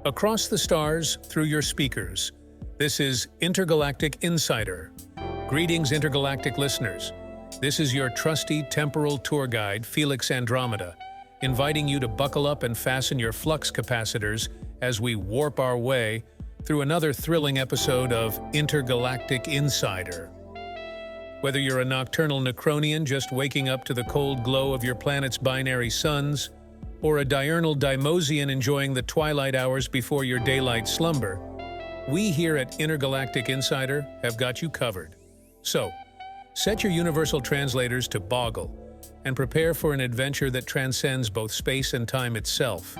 Across the stars, through your speakers. This is Intergalactic Insider. Greetings, intergalactic listeners. This is your trusty temporal tour guide, Felix Andromeda, inviting you to buckle up and fasten your flux capacitors as we warp our way through another thrilling episode of Intergalactic Insider. Whether you're a nocturnal Necronian just waking up to the cold glow of your planet's binary suns, or a diurnal Dimosian enjoying the twilight hours before your daylight slumber, we here at Intergalactic Insider have got you covered. So, set your universal translators to boggle and prepare for an adventure that transcends both space and time itself.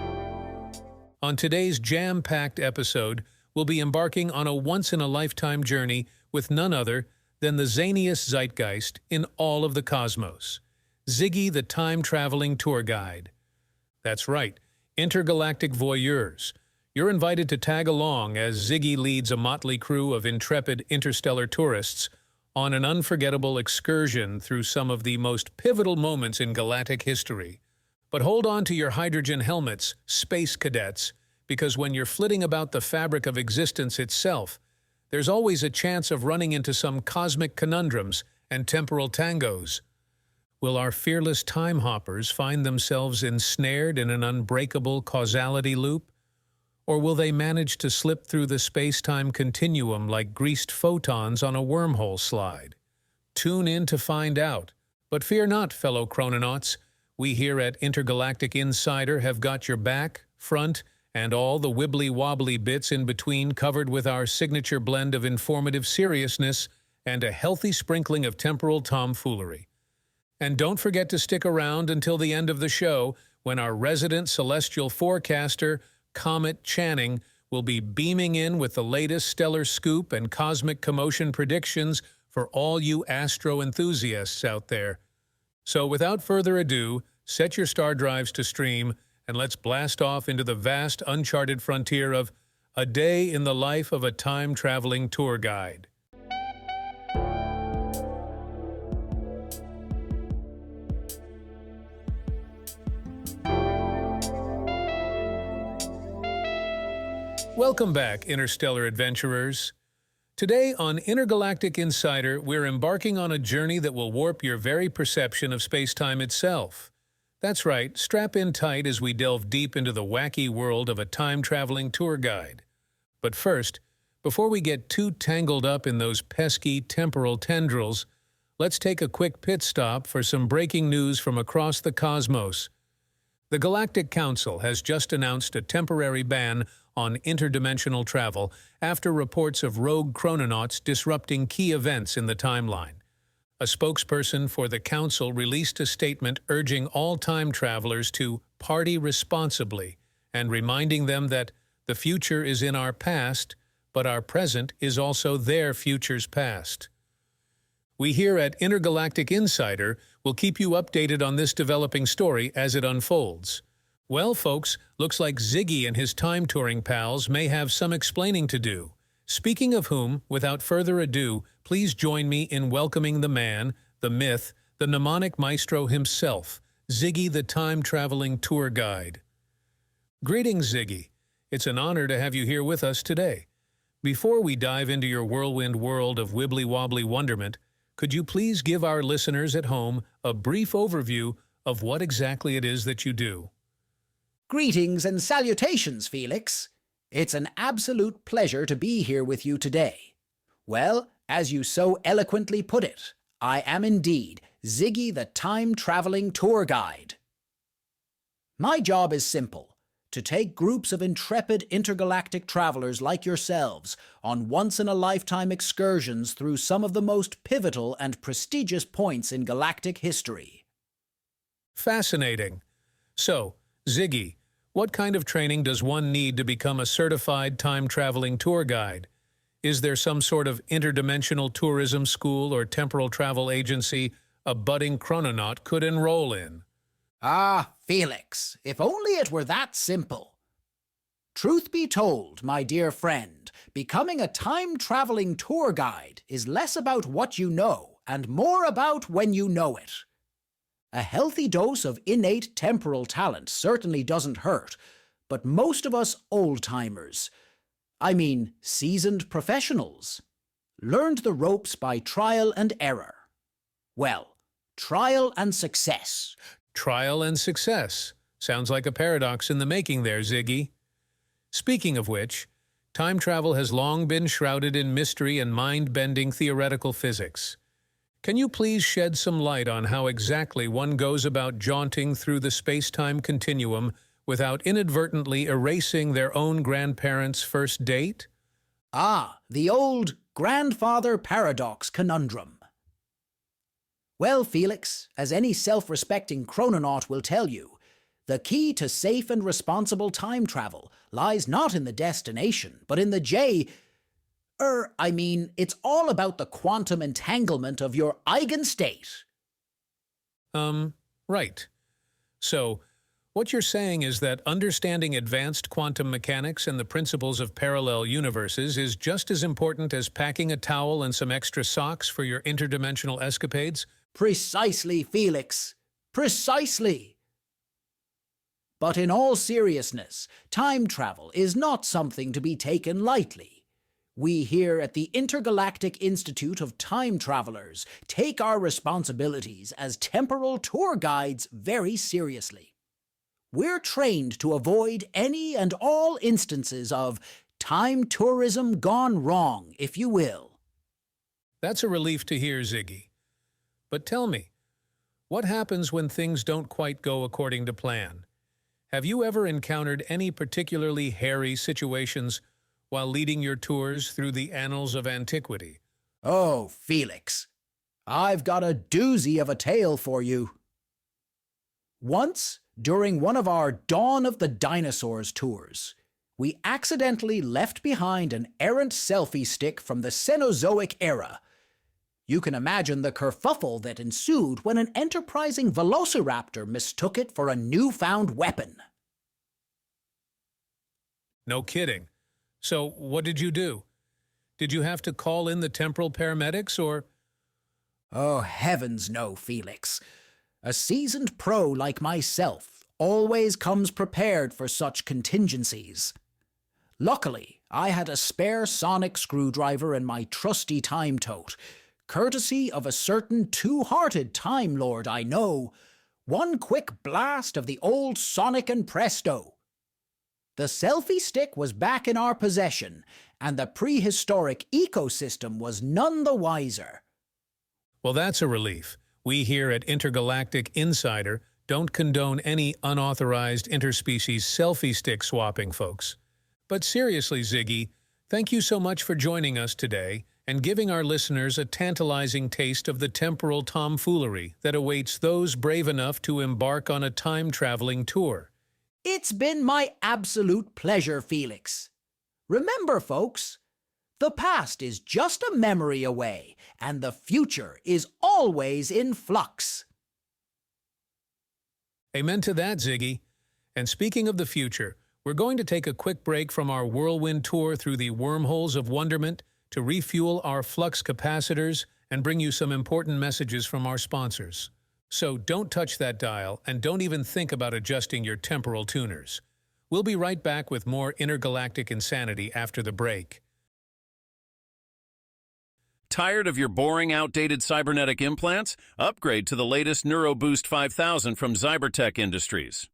On today's jam-packed episode, we'll be embarking on a once-in-a-lifetime journey with none other than the zaniest zeitgeist in all of the cosmos, Ziggy the Time-Traveling Tour Guide. That's right, intergalactic voyeurs. You're invited to tag along as Ziggy leads a motley crew of intrepid interstellar tourists on an unforgettable excursion through some of the most pivotal moments in galactic history. But hold on to your hydrogen helmets, space cadets, because when you're flitting about the fabric of existence itself, there's always a chance of running into some cosmic conundrums and temporal tangos. Will our fearless time hoppers find themselves ensnared in an unbreakable causality loop? Or will they manage to slip through the space-time continuum like greased photons on a wormhole slide? Tune in to find out. But fear not, fellow chrononauts. We here at Intergalactic Insider have got your back, front, and all the wibbly-wobbly bits in between covered with our signature blend of informative seriousness and a healthy sprinkling of temporal tomfoolery. And don't forget to stick around until the end of the show when our resident celestial forecaster, Comet Channing, will be beaming in with the latest stellar scoop and cosmic commotion predictions for all you astro-enthusiasts out there. So without further ado, set your star drives to stream and let's blast off into the vast uncharted frontier of a day in the life of a time-traveling tour guide. Welcome back, interstellar adventurers. Today on Intergalactic Insider, we're embarking on a journey that will warp your very perception of space-time itself. That's right, strap in tight as we delve deep into the wacky world of a time-traveling tour guide. But first, before we get too tangled up in those pesky temporal tendrils, let's take a quick pit stop for some breaking news from across the cosmos. The Galactic Council has just announced a temporary ban on interdimensional travel after reports of rogue chrononauts disrupting key events in the timeline. A spokesperson for the Council released a statement urging all time travelers to party responsibly and reminding them that the future is in our past, but our present is also their future's past. We here at Intergalactic Insider will keep you updated on this developing story as it unfolds. Well, folks, looks like Ziggy and his time-touring pals may have some explaining to do. Speaking of whom, without further ado, please join me in welcoming the man, the myth, the mnemonic maestro himself, Ziggy the Time-Traveling Tour Guide. Greetings, Ziggy. It's an honor to have you here with us today. Before we dive into your whirlwind world of wibbly-wobbly wonderment, could you please give our listeners at home a brief overview of what exactly it is that you do? Greetings and salutations, Felix. It's an absolute pleasure to be here with you today. Well, as you so eloquently put it, I am indeed Ziggy the Time-Traveling Tour Guide. My job is simple, to take groups of intrepid intergalactic travelers like yourselves on once-in-a-lifetime excursions through some of the most pivotal and prestigious points in galactic history. Fascinating. So, Ziggy, what kind of training does one need to become a certified time-traveling tour guide? Is there some sort of interdimensional tourism school or temporal travel agency a budding chrononaut could enroll in? Ah, Felix, if only it were that simple. Truth be told, my dear friend, becoming a time-traveling tour guide is less about what you know and more about when you know it. A healthy dose of innate temporal talent certainly doesn't hurt, but most of us old-timers, I mean seasoned professionals, learned the ropes by trial and error. Well, trial and success. Trial and success. Sounds like a paradox in the making there, Ziggy. Speaking of which, time travel has long been shrouded in mystery and mind-bending theoretical physics. Can you please shed some light on how exactly one goes about jaunting through the space-time continuum without inadvertently erasing their own grandparents' first date? Ah, the old grandfather paradox conundrum. Well, Felix, as any self-respecting chrononaut will tell you, the key to safe and responsible time travel lies not in the destination, but in the it's all about the quantum entanglement of your eigenstate. Right. So, what you're saying is that understanding advanced quantum mechanics and the principles of parallel universes is just as important as packing a towel and some extra socks for your interdimensional escapades? Precisely, Felix. Precisely. But in all seriousness, time travel is not something to be taken lightly. We here at the Intergalactic Institute of Time Travelers take our responsibilities as temporal tour guides very seriously. We're trained to avoid any and all instances of time tourism gone wrong, if you will. That's a relief to hear, Ziggy. But tell me, what happens when things don't quite go according to plan? Have you ever encountered any particularly hairy situations while leading your tours through the annals of antiquity? Oh, Felix, I've got a doozy of a tale for you. Once, during one of our Dawn of the Dinosaurs tours, we accidentally left behind an errant selfie stick from the Cenozoic era. You can imagine the kerfuffle that ensued when an enterprising velociraptor mistook it for a newfound weapon. No kidding. So, what did you do? Did you have to call in the temporal paramedics, or? Oh, heavens no, Felix. A seasoned pro like myself always comes prepared for such contingencies. Luckily, I had a spare sonic screwdriver in my trusty time tote, courtesy of a certain two-hearted Time Lord I know. One quick blast of the old sonic and presto. The selfie stick was back in our possession, and the prehistoric ecosystem was none the wiser. Well, that's a relief. We here at Intergalactic Insider don't condone any unauthorized interspecies selfie stick swapping, folks. But seriously, Ziggy, thank you so much for joining us today and giving our listeners a tantalizing taste of the temporal tomfoolery that awaits those brave enough to embark on a time-traveling tour. It's been my absolute pleasure, Felix. Remember, folks, the past is just a memory away, and the future is always in flux. Amen to that, Ziggy. And speaking of the future, we're going to take a quick break from our whirlwind tour through the wormholes of wonderment to refuel our flux capacitors and bring you some important messages from our sponsors. So don't touch that dial and don't even think about adjusting your temporal tuners. We'll be right back with more intergalactic insanity after the break. Tired of your boring, outdated cybernetic implants? Upgrade to the latest NeuroBoost 5000 from Cybertech Industries.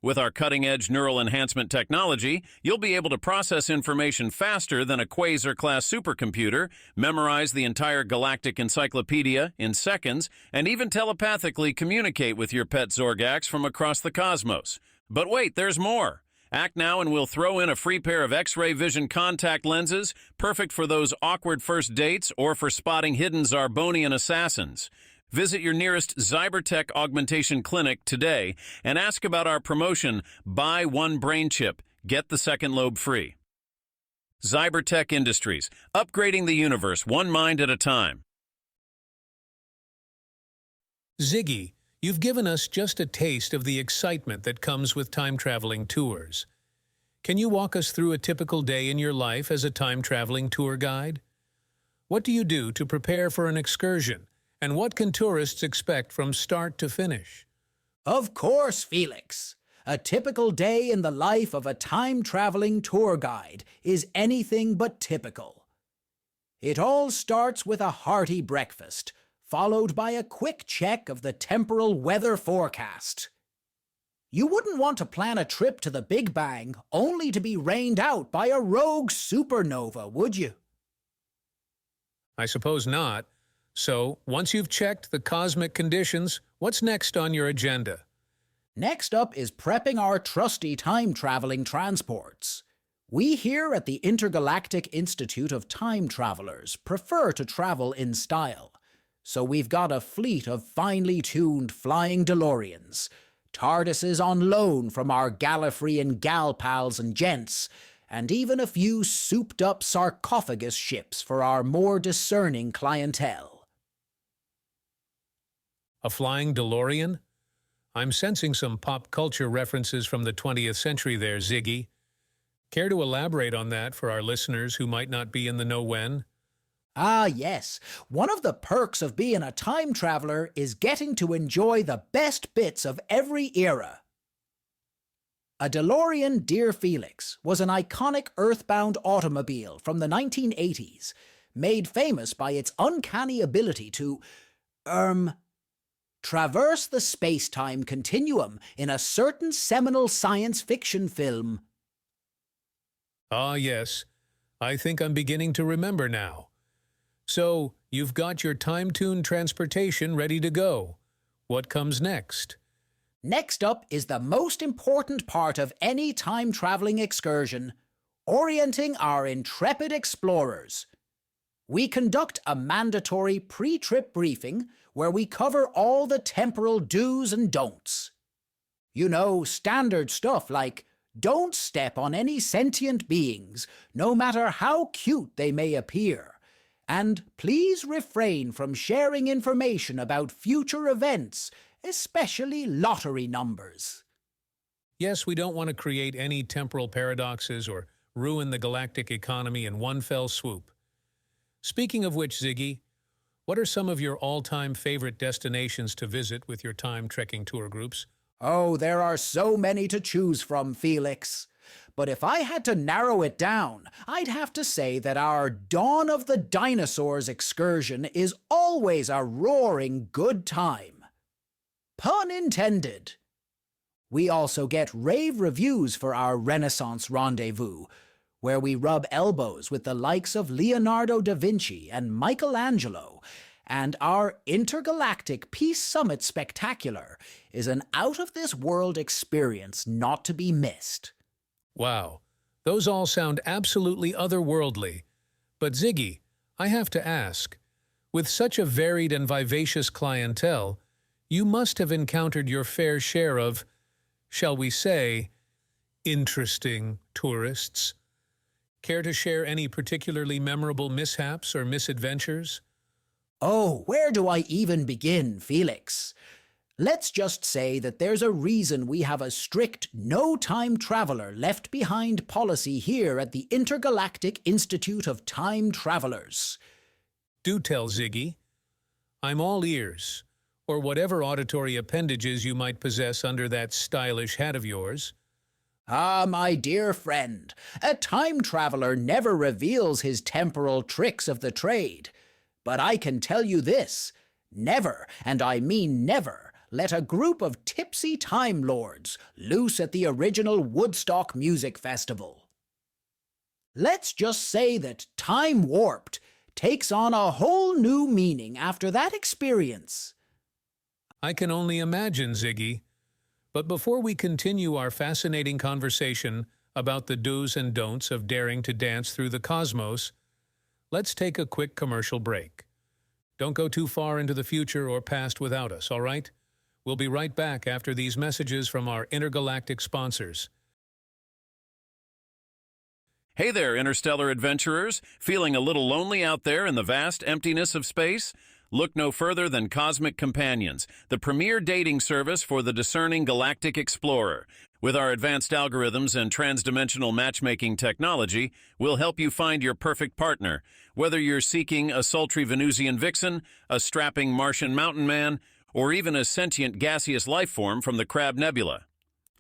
With our cutting-edge neural enhancement technology, you'll be able to process information faster than a Quasar-class supercomputer, memorize the entire galactic encyclopedia in seconds, and even telepathically communicate with your pet Zorgax from across the cosmos. But wait, there's more! Act now and we'll throw in a free pair of X-ray vision contact lenses, perfect for those awkward first dates or for spotting hidden Zarbonian assassins. Visit your nearest Cybertech Augmentation Clinic today and ask about our promotion, Buy One Brain Chip, Get the Second Lobe Free. Cybertech Industries, upgrading the universe one mind at a time. Ziggy, you've given us just a taste of the excitement that comes with time-traveling tours. Can you walk us through a typical day in your life as a time-traveling tour guide? What do you do to prepare for an excursion? And what can tourists expect from start to finish? Of course, Felix. a typical day in the life of a time-traveling tour guide is anything but typical. It all starts with a hearty breakfast, followed by a quick check of the temporal weather forecast. You wouldn't want to plan a trip to the Big Bang only to be rained out by a rogue supernova, would you? I suppose not. So, once you've checked the cosmic conditions, what's next on your agenda? Next up is prepping our trusty time-traveling transports. We here at the Intergalactic Institute of Time Travelers prefer to travel in style, so we've got a fleet of finely tuned flying DeLoreans, TARDISes on loan from our Gallifreyan gal pals and gents, and even a few souped-up sarcophagus ships for our more discerning clientele. A flying DeLorean? I'm sensing some pop culture references from the 20th century there, Ziggy. Care to elaborate on that for our listeners who might not be in the know when? Ah, yes. One of the perks of being a time traveler is getting to enjoy the best bits of every era. A DeLorean, dear Felix, was an iconic earthbound automobile from the 1980s, made famous by its uncanny ability to, traverse the space-time continuum in a certain seminal science fiction film. Ah, yes. I think I'm beginning to remember now. So, you've got your time-tuned transportation ready to go. What comes next? Next up is the most important part of any time-traveling excursion, orienting our intrepid explorers. We conduct a mandatory pre-trip briefing where we cover all the temporal do's and don'ts. You know, standard stuff like don't step on any sentient beings, no matter how cute they may appear. And please refrain from sharing information about future events, especially lottery numbers. Yes, we don't want to create any temporal paradoxes or ruin the galactic economy in one fell swoop. Speaking of which, Ziggy, what are some of your all-time favorite destinations to visit with your time-trekking tour groups? Oh, there are so many to choose from, Felix. But if I had to narrow it down, I'd have to say that our Dawn of the Dinosaurs excursion is always a roaring good time. Pun intended. We also get rave reviews for our Renaissance rendezvous, where we rub elbows with the likes of Leonardo da Vinci and Michelangelo, and our Intergalactic Peace Summit Spectacular is an out-of-this-world experience not to be missed. Wow, those all sound absolutely otherworldly. But Ziggy, I have to ask, with such a varied and vivacious clientele, you must have encountered your fair share of, shall we say, interesting tourists. Care to share any particularly memorable mishaps or misadventures? Oh, where do I even begin, Felix? Let's just say that there's a reason we have a strict no-time traveler left behind policy here at the Intergalactic Institute of Time Travelers. Do tell, Ziggy. I'm all ears, or whatever auditory appendages you might possess under that stylish hat of yours. Ah, my dear friend, a time traveler never reveals his temporal tricks of the trade. But I can tell you this, never, and I mean never, let a group of tipsy Time Lords loose at the original Woodstock Music Festival. Let's just say that Time Warped takes on a whole new meaning after that experience. I can only imagine, Ziggy. But before we continue our fascinating conversation about the do's and don'ts of daring to dance through the cosmos, let's take a quick commercial break. Don't go too far into the future or past without us, all right? We'll be right back after these messages from our intergalactic sponsors. Hey there, interstellar adventurers. Feeling a little lonely out there in the vast emptiness of space? Look no further than Cosmic Companions, the premier dating service for the discerning galactic explorer. With our advanced algorithms and transdimensional matchmaking technology, we'll help you find your perfect partner. Whether you're seeking a sultry Venusian vixen, a strapping Martian mountain man, or even a sentient gaseous life form from the Crab Nebula.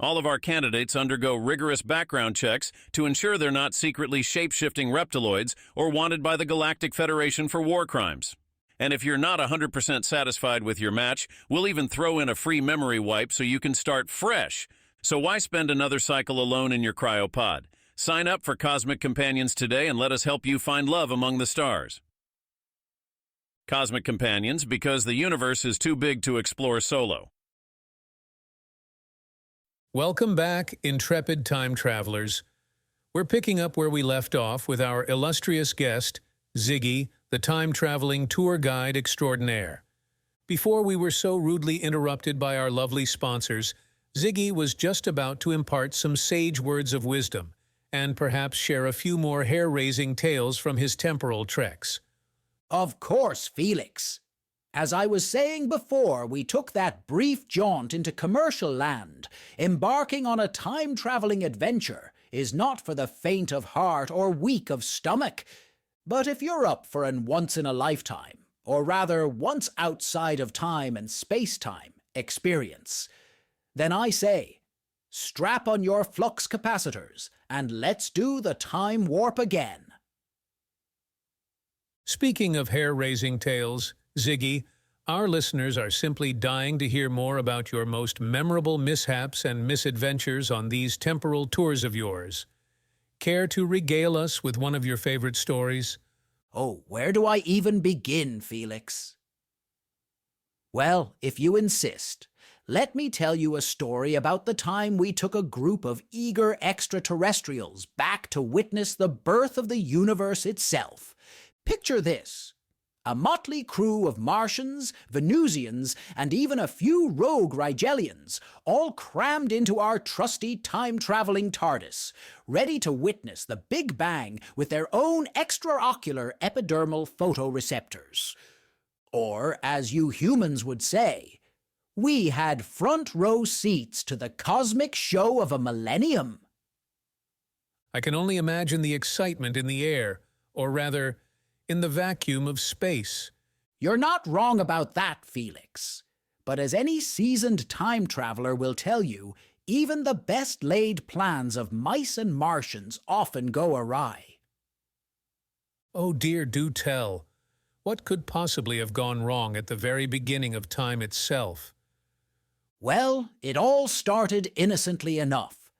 All of our candidates undergo rigorous background checks to ensure they're not secretly shape-shifting reptiloids or wanted by the Galactic Federation for war crimes. And if you're not 100% satisfied with your match, we'll even throw in a free memory wipe so you can start fresh. So why spend another cycle alone in your cryopod? Sign up for Cosmic Companions today and let us help you find love among the stars. Cosmic Companions, because the universe is too big to explore solo. Welcome back, intrepid time travelers. We're picking up where we left off with our illustrious guest, Ziggy the Time-Traveling Tour Guide Extraordinaire. Before we were so rudely interrupted by our lovely sponsors, Ziggy was just about to impart some sage words of wisdom and perhaps share a few more hair-raising tales from his temporal treks. Of course, Felix. As I was saying before, we took that brief jaunt into commercial land. Embarking on a time-traveling adventure is not for the faint of heart or weak of stomach. But if you're up for an once-in-a-lifetime, or rather once outside of time and space-time, experience, then I say, strap on your flux capacitors and let's do the time warp again. Speaking of hair-raising tales, Ziggy, our listeners are simply dying to hear more about your most memorable mishaps and misadventures on these temporal tours of yours. Care to regale us with one of your favorite stories? Oh, where do I even begin, Felix? Well, if you insist, let me tell you a story about the time we took a group of eager extraterrestrials back to witness the birth of the universe itself. Picture this. A motley crew of Martians, Venusians, and even a few rogue Rigelians, all crammed into our trusty time-traveling TARDIS, ready to witness the Big Bang with their own extraocular epidermal photoreceptors. Or, as you humans would say, we had front-row seats to the cosmic show of a millennium. I can only imagine the excitement in the air, or rather, in the vacuum of space. You're not wrong about that, Felix. But as any seasoned time traveler will tell you, even the best-laid plans of mice and Martians often go awry. Oh dear, do tell. What could possibly have gone wrong at the very beginning of time itself? Well, it all started innocently enough.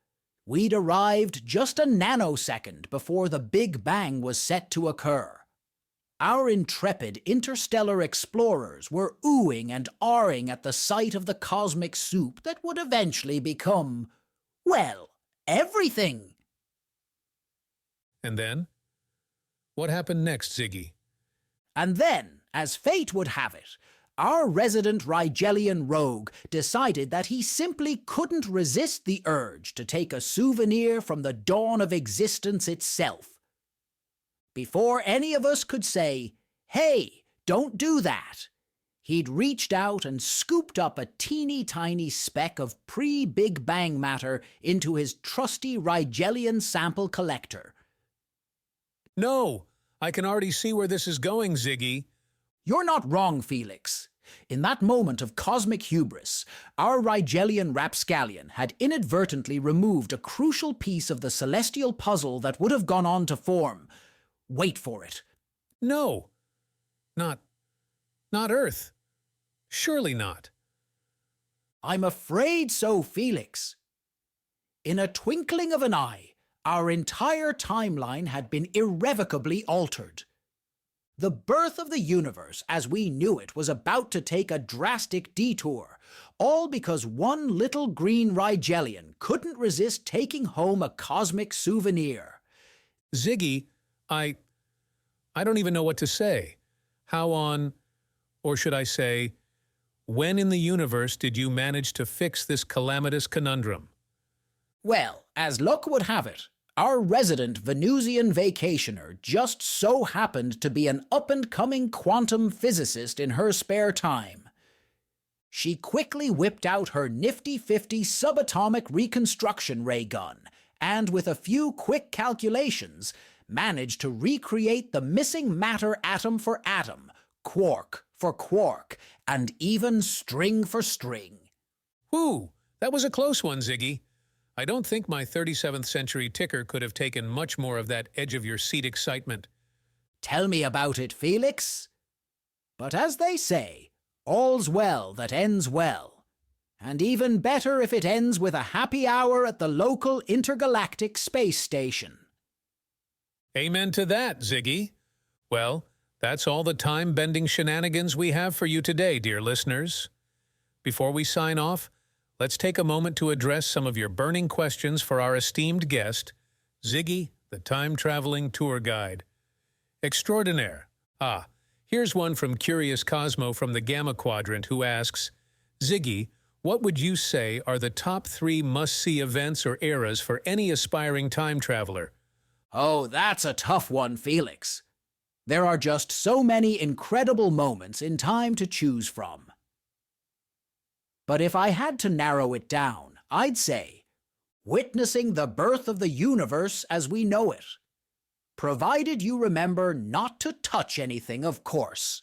We'd arrived just a nanosecond before the Big Bang was set to occur. Our intrepid interstellar explorers were oohing and ahhing at the sight of the cosmic soup that would eventually become, well, everything. And then? What happened next, Ziggy? And then, as fate would have it, our resident Rigelian rogue decided that he simply couldn't resist the urge to take a souvenir from the dawn of existence itself. Before any of us could say, "Hey, don't do that," he'd reached out and scooped up a teeny-tiny speck of pre-Big Bang matter into his trusty Rigelian sample collector. No! I can already see where this is going, Ziggy. You're not wrong, Felix. In that moment of cosmic hubris, our Rigelian rapscallion had inadvertently removed a crucial piece of the celestial puzzle that would have gone on to form. Wait for it. No. Not Earth. Surely not. I'm afraid so, Felix. In a twinkling of an eye, our entire timeline had been irrevocably altered. The birth of the universe as we knew it was about to take a drastic detour, all because one little green Rigelian couldn't resist taking home a cosmic souvenir. Ziggy, I don't even know what to say. How on, or should I say, when in the universe did you manage to fix this calamitous conundrum? Well, as luck would have it, our resident Venusian vacationer just so happened to be an up-and-coming quantum physicist in her spare time. She quickly whipped out her nifty-50 subatomic reconstruction ray gun, and with a few quick calculations, managed to recreate the missing matter atom for atom, quark for quark, and even string for string. Whew, that was a close one, Ziggy. I don't think my 37th century ticker could have taken much more of that edge-of-your-seat excitement. Tell me about it, Felix. But as they say, all's well that ends well. And even better if it ends with a happy hour at the local intergalactic space station. Amen to that, Ziggy. Well, that's all the time-bending shenanigans we have for you today, dear listeners. Before we sign off, let's take a moment to address some of your burning questions for our esteemed guest, Ziggy the Time-Traveling Tour Guide. Extraordinaire. Here's one from Curious Cosmo from the Gamma Quadrant who asks, Ziggy, what would you say are the top 3 must-see events or eras for any aspiring time traveler? Oh, that's a tough one, Felix. There are just so many incredible moments in time to choose from. But if I had to narrow it down, I'd say, witnessing the birth of the universe as we know it. Provided you remember not to touch anything, of course.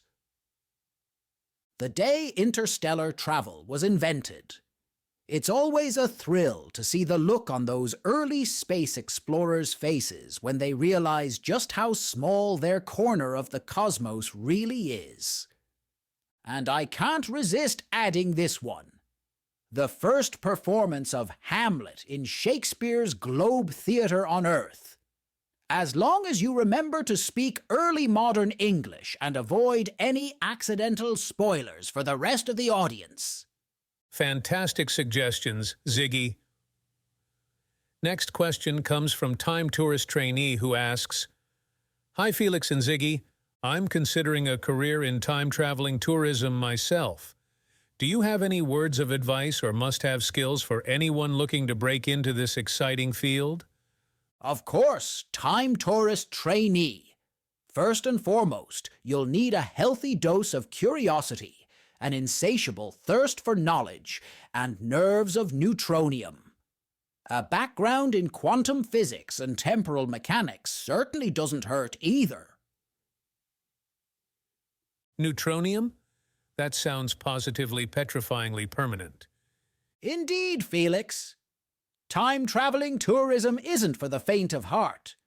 The day interstellar travel was invented, it's always a thrill to see the look on those early space explorers' faces when they realize just how small their corner of the cosmos really is. And I can't resist adding this one. The first performance of Hamlet in Shakespeare's Globe Theatre on Earth. As long as you remember to speak early modern English and avoid any accidental spoilers for the rest of the audience. Fantastic suggestions, Ziggy. Next question comes from Time Tourist Trainee who asks, Hi Felix and Ziggy, I'm considering a career in time-traveling tourism myself. Do you have any words of advice or must-have skills for anyone looking to break into this exciting field? Of course, Time Tourist Trainee. First and foremost, you'll need a healthy dose of curiosity, an insatiable thirst for knowledge, and nerves of neutronium. A background in quantum physics and temporal mechanics certainly doesn't hurt either. Neutronium? That sounds positively petrifyingly permanent. Indeed, Felix. Time-traveling tourism isn't for the faint of heart.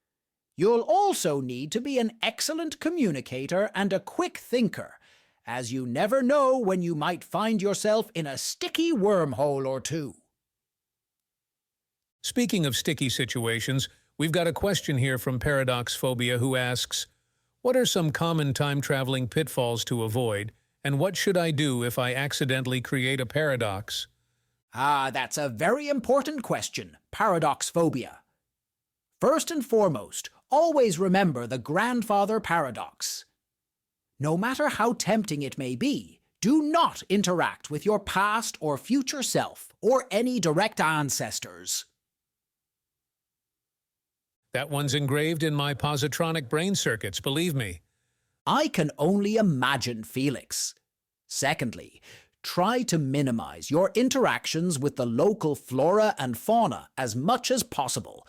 You'll also need to be an excellent communicator and a quick thinker, as you never know when you might find yourself in a sticky wormhole or two. Speaking of sticky situations, we've got a question here from Paradox Phobia who asks, what are some common time-traveling pitfalls to avoid, and what should I do if I accidentally create a paradox? That's a very important question, Paradox Phobia. First and foremost, always remember the grandfather paradox. No matter how tempting it may be, do not interact with your past or future self or any direct ancestors. That one's engraved in my positronic brain circuits, believe me. I can only imagine, Felix. Secondly, try to minimize your interactions with the local flora and fauna as much as possible.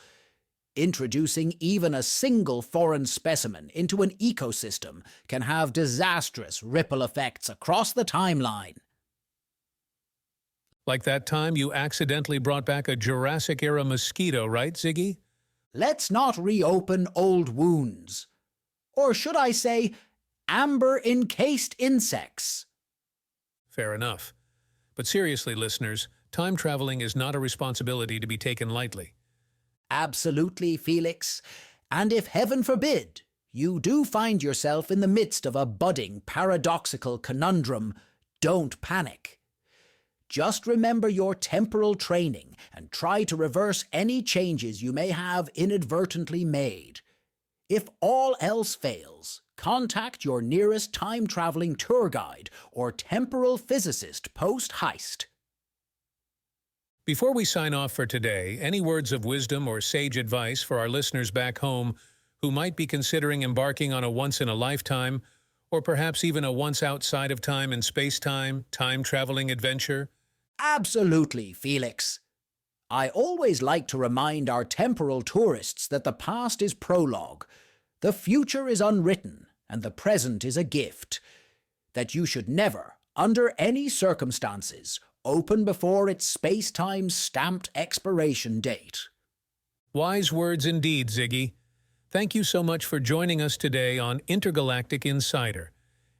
Introducing even a single foreign specimen into an ecosystem can have disastrous ripple effects across the timeline. Like that time you accidentally brought back a Jurassic-era mosquito, right, Ziggy? Let's not reopen old wounds. Or should I say, amber-encased insects. Fair enough. But seriously, listeners, time traveling is not a responsibility to be taken lightly. Absolutely, Felix. And if heaven forbid, you do find yourself in the midst of a budding paradoxical conundrum, don't panic. Just remember your temporal training and try to reverse any changes you may have inadvertently made. If all else fails, contact your nearest time-traveling tour guide or temporal physicist post-heist. Before we sign off for today, any words of wisdom or sage advice for our listeners back home who might be considering embarking on a once-in-a-lifetime, or perhaps even a once-outside-of-time and space-time, time-traveling adventure? Absolutely, Felix. I always like to remind our temporal tourists that the past is prologue, the future is unwritten, and the present is a gift. That you should never, under any circumstances, open before its space-time stamped expiration date. Wise words indeed, Ziggy. Thank you so much for joining us today on Intergalactic Insider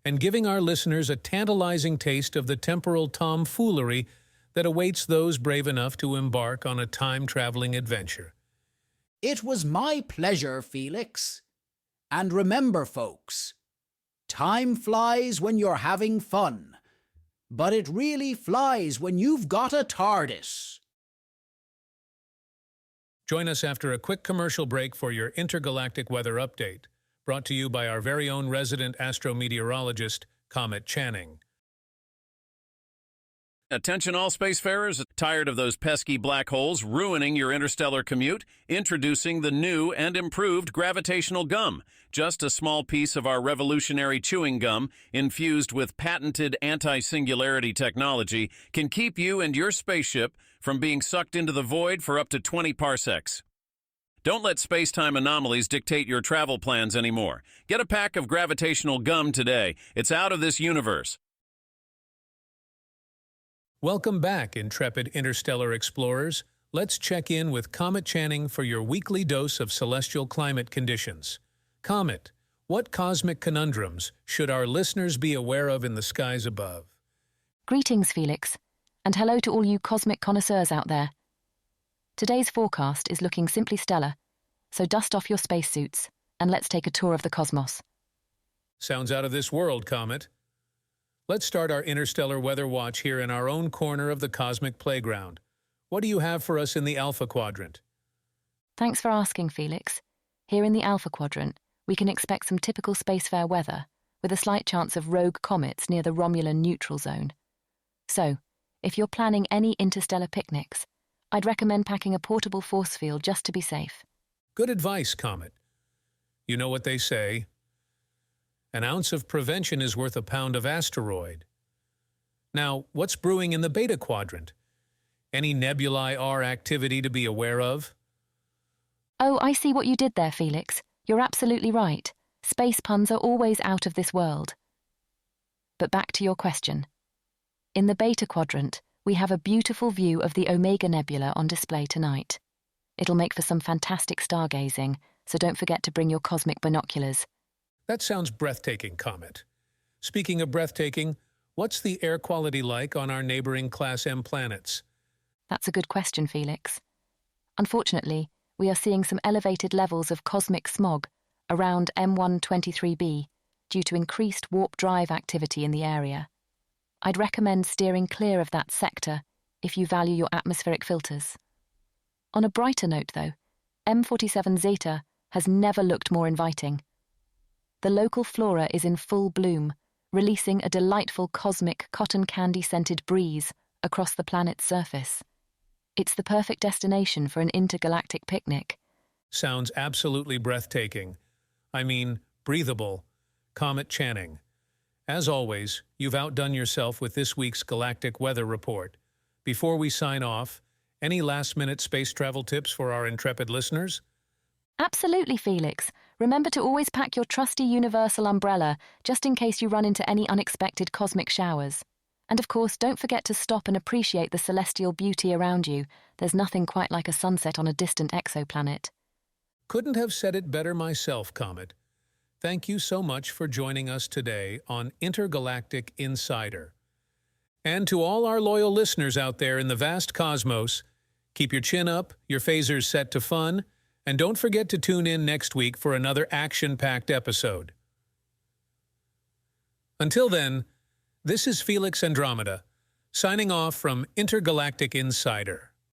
and giving our listeners a tantalizing taste of the temporal tomfoolery that awaits those brave enough to embark on a time-traveling adventure. It was my pleasure, Felix. And remember, folks, time flies when you're having fun, but it really flies when you've got a TARDIS. Join us after a quick commercial break for your intergalactic weather update, brought to you by our very own resident astrometeorologist, Comet Channing. Attention all spacefarers, tired of those pesky black holes ruining your interstellar commute? Introducing the new and improved gravitational gum. Just a small piece of our revolutionary chewing gum, infused with patented anti-singularity technology, can keep you and your spaceship from being sucked into the void for up to 20 parsecs. Don't let space-time anomalies dictate your travel plans anymore. Get a pack of gravitational gum today. It's out of this universe. Welcome back, intrepid interstellar explorers. Let's check in with Comet Channing for your weekly dose of celestial climate conditions. Comet, what cosmic conundrums should our listeners be aware of in the skies above? Greetings, Felix, and hello to all you cosmic connoisseurs out there. Today's forecast is looking simply stellar, so dust off your spacesuits and let's take a tour of the cosmos. Sounds out of this world, Comet. Let's start our interstellar weather watch here in our own corner of the cosmic playground. What do you have for us in the Alpha Quadrant? Thanks for asking, Felix. Here in the Alpha Quadrant, we can expect some typical spacefair weather, with a slight chance of rogue comets near the Romulan neutral zone. So, if you're planning any interstellar picnics, I'd recommend packing a portable force field just to be safe. Good advice, Comet. You know what they say, an ounce of prevention is worth a pound of asteroid. Now, what's brewing in the Beta Quadrant? Any nebulae R activity to be aware of? Oh, I see what you did there, Felix. You're absolutely right. Space puns are always out of this world. But back to your question. In the Beta Quadrant, we have a beautiful view of the Omega Nebula on display tonight. It'll make for some fantastic stargazing, so don't forget to bring your cosmic binoculars. That sounds breathtaking, Comet. Speaking of breathtaking, what's the air quality like on our neighboring Class M planets? That's a good question, Felix. Unfortunately, we are seeing some elevated levels of cosmic smog around M123b due to increased warp drive activity in the area. I'd recommend steering clear of that sector if you value your atmospheric filters. On a brighter note, though, M47 Zeta has never looked more inviting. The local flora is in full bloom, releasing a delightful cosmic cotton candy-scented breeze across the planet's surface. It's the perfect destination for an intergalactic picnic. Sounds absolutely breathtaking. I mean, breathable. Comet Channing. As always, you've outdone yourself with this week's galactic weather report. Before we sign off, any last-minute space travel tips for our intrepid listeners? Absolutely, Felix. Remember to always pack your trusty universal umbrella, just in case you run into any unexpected cosmic showers. And of course, don't forget to stop and appreciate the celestial beauty around you. There's nothing quite like a sunset on a distant exoplanet. Couldn't have said it better myself, Comet. Thank you so much for joining us today on Intergalactic Insider. And to all our loyal listeners out there in the vast cosmos, keep your chin up, your phasers set to fun, and don't forget to tune in next week for another action-packed episode. Until then, this is Felix Andromeda, signing off from Intergalactic Insider.